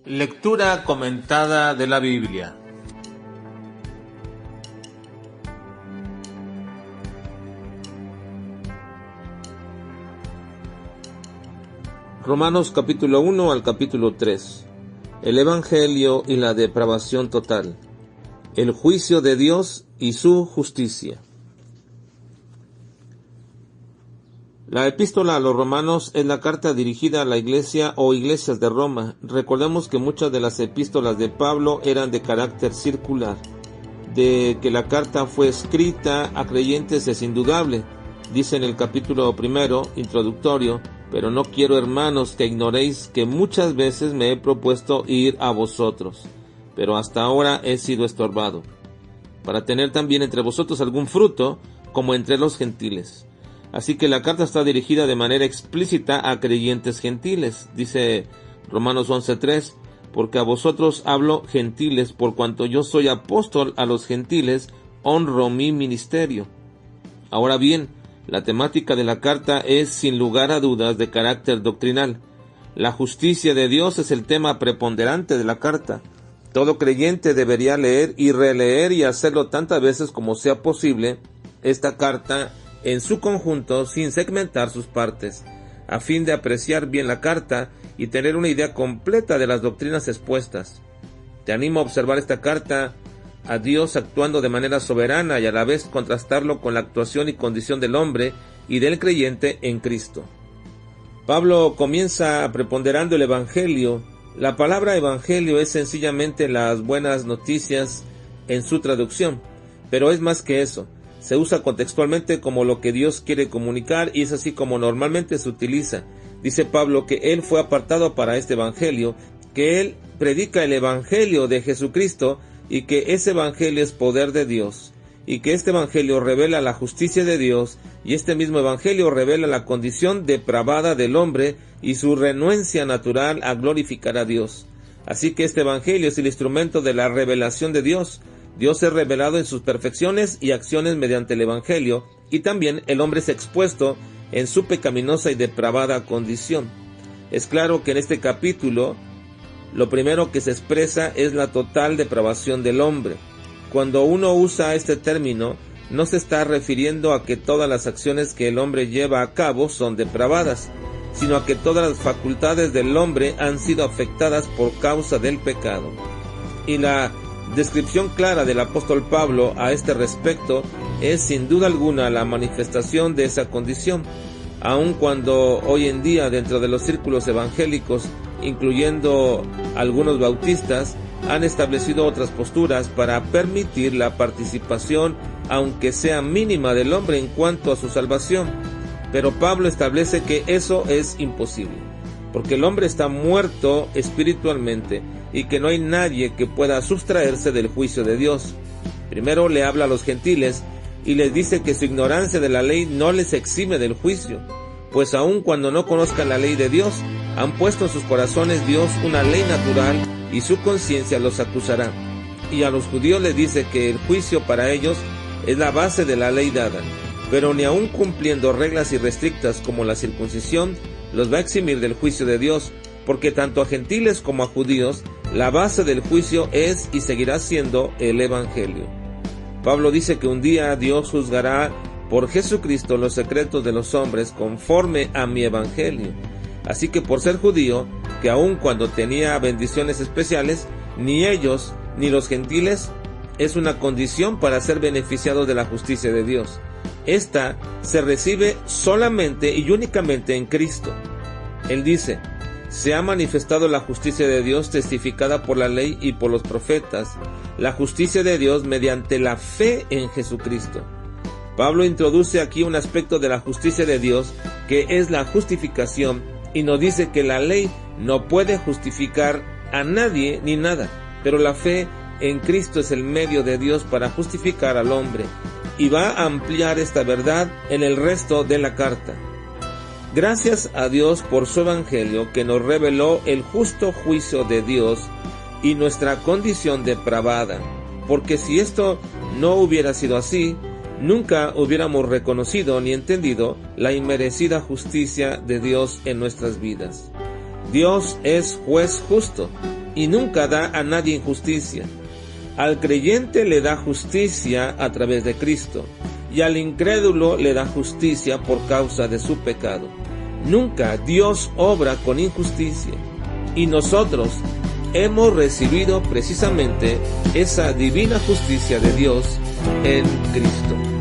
Lectura comentada de la Biblia. Romanos capítulo 1 al capítulo 3. El Evangelio y la depravación total. El juicio de Dios y su justicia. La epístola a los romanos es la carta dirigida a la iglesia o iglesias de Roma. Recordemos que muchas de las epístolas de Pablo eran de carácter circular. De que la carta fue escrita a creyentes es indudable. Dice en el capítulo primero, introductorio: pero no quiero, hermanos, que ignoréis que muchas veces me he propuesto ir a vosotros, pero hasta ahora he sido estorbado, para tener también entre vosotros algún fruto, como entre los gentiles. Así que la carta está dirigida de manera explícita a creyentes gentiles. Dice Romanos 11:3, porque a vosotros hablo gentiles, por cuanto yo soy apóstol a los gentiles, honro mi ministerio. Ahora bien, la temática de la carta es sin lugar a dudas de carácter doctrinal. La justicia de Dios es el tema preponderante de la carta. Todo creyente debería leer y releer y hacerlo tantas veces como sea posible esta carta en su conjunto sin segmentar sus partes, a fin de apreciar bien la carta y tener una idea completa de las doctrinas expuestas. Te animo a observar esta carta a Dios actuando de manera soberana y a la vez contrastarlo con la actuación y condición del hombre y del creyente en Cristo. Pablo comienza preponderando el Evangelio. La palabra Evangelio es sencillamente las buenas noticias en su traducción, pero es más que eso. Se usa contextualmente como lo que Dios quiere comunicar y es así como normalmente se utiliza. Dice Pablo que él fue apartado para este Evangelio, que él predica el Evangelio de Jesucristo y que ese Evangelio es poder de Dios, y que este Evangelio revela la justicia de Dios, y este mismo Evangelio revela la condición depravada del hombre y su renuencia natural a glorificar a Dios. Así que este Evangelio es el instrumento de la revelación de Dios. Dios es revelado en sus perfecciones y acciones mediante el Evangelio, y también el hombre es expuesto en su pecaminosa y depravada condición. Es claro que en este capítulo lo primero que se expresa es la total depravación del hombre. Cuando uno usa este término, no se está refiriendo a que todas las acciones que el hombre lleva a cabo son depravadas, sino a que todas las facultades del hombre han sido afectadas por causa del pecado. Y la descripción clara del apóstol Pablo a este respecto es sin duda alguna la manifestación de esa condición, aun cuando hoy en día dentro de los círculos evangélicos, incluyendo algunos bautistas, han establecido otras posturas para permitir la participación, aunque sea mínima, del hombre en cuanto a su salvación. Pero Pablo establece que eso es imposible, porque el hombre está muerto espiritualmente y que no hay nadie que pueda sustraerse del juicio de Dios. Primero le habla a los gentiles y les dice que su ignorancia de la ley no les exime del juicio, pues aun cuando no conozcan la ley de Dios, han puesto en sus corazones Dios una ley natural y su conciencia los acusará. Y a los judíos les dice que el juicio para ellos es la base de la ley dada, pero ni aun cumpliendo reglas irrestrictas como la circuncisión los va a eximir del juicio de Dios, porque tanto a gentiles como a judíos la base del juicio es y seguirá siendo el Evangelio. Pablo dice que un día Dios juzgará por Jesucristo los secretos de los hombres conforme a mi Evangelio. Así que por ser judío, que aun cuando tenía bendiciones especiales, ni ellos ni los gentiles es una condición para ser beneficiados de la justicia de Dios. Esta se recibe solamente y únicamente en Cristo. Él dice: se ha manifestado la justicia de Dios testificada por la ley y por los profetas, la justicia de Dios mediante la fe en Jesucristo. Pablo introduce aquí un aspecto de la justicia de Dios que es la justificación y nos dice que la ley no puede justificar a nadie ni nada, pero la fe en Cristo es el medio de Dios para justificar al hombre, y va a ampliar esta verdad en el resto de la carta. Gracias a Dios por su Evangelio que nos reveló el justo juicio de Dios y nuestra condición depravada, porque si esto no hubiera sido así, nunca hubiéramos reconocido ni entendido la inmerecida justicia de Dios en nuestras vidas. Dios es juez justo, y nunca da a nadie injusticia. Al creyente le da justicia a través de Cristo, y al incrédulo le da justicia por causa de su pecado. Nunca Dios obra con injusticia, y nosotros hemos recibido precisamente esa divina justicia de Dios en Cristo.